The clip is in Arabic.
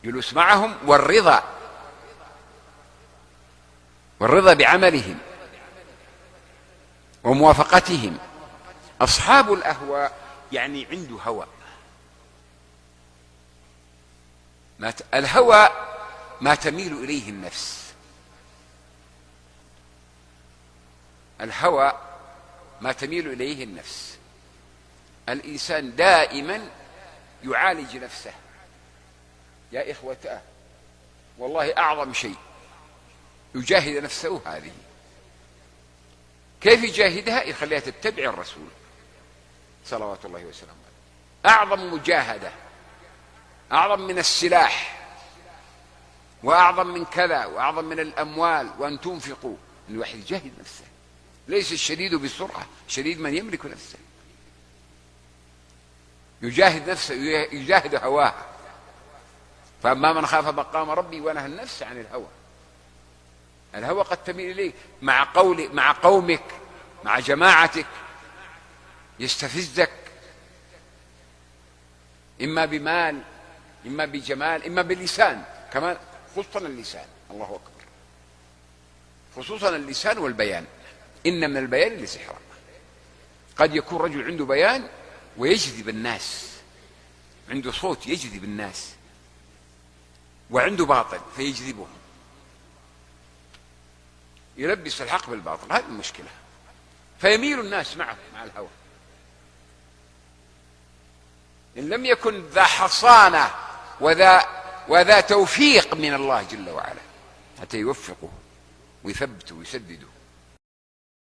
جلوس معهم والرضا بعملهم وموافقتهم. أصحاب الأهواء يعني عنده هوى. الهوى ما تميل إليه النفس. الهوى ما تميل إليه النفس. الإنسان دائما يعالج نفسه. يا إخوتاه، والله أعظم شيء يجاهد نفسه هذه. كيف يجاهدها؟ يخليها تتبع الرسول صلوات الله وسلامه عليه. أعظم مجاهدة، أعظم من السلاح، وأعظم من كذا، وأعظم من الأموال، وأن تنفقوا، أن الواحد يجاهد نفسه. ليس الشديد بالسرعة، الشديد من يملك نفسه. يجاهد نفسه، يجاهد هواها. فأما من خاف مقام ربي ونهى النفس عن الهوى. الهوى قد تميل إليه مع قومك، مع جماعتك، يستفزك إما بمال، إما بجمال، إما باللسان كمان، خصوصا اللسان. الله أكبر. خصوصا اللسان والبيان. إن من البيان لسحرا. قد يكون رجل عنده بيان ويجذب الناس، عنده صوت يجذب الناس، وعنده باطل فيجذبهم، يلبس الحق بالباطل. هذه المشكلة. فيميل الناس معه مع الهوى. إن لم يكن ذا حصانة وذا توفيق من الله جل وعلا حتى يوفقه ويثبته ويسدده.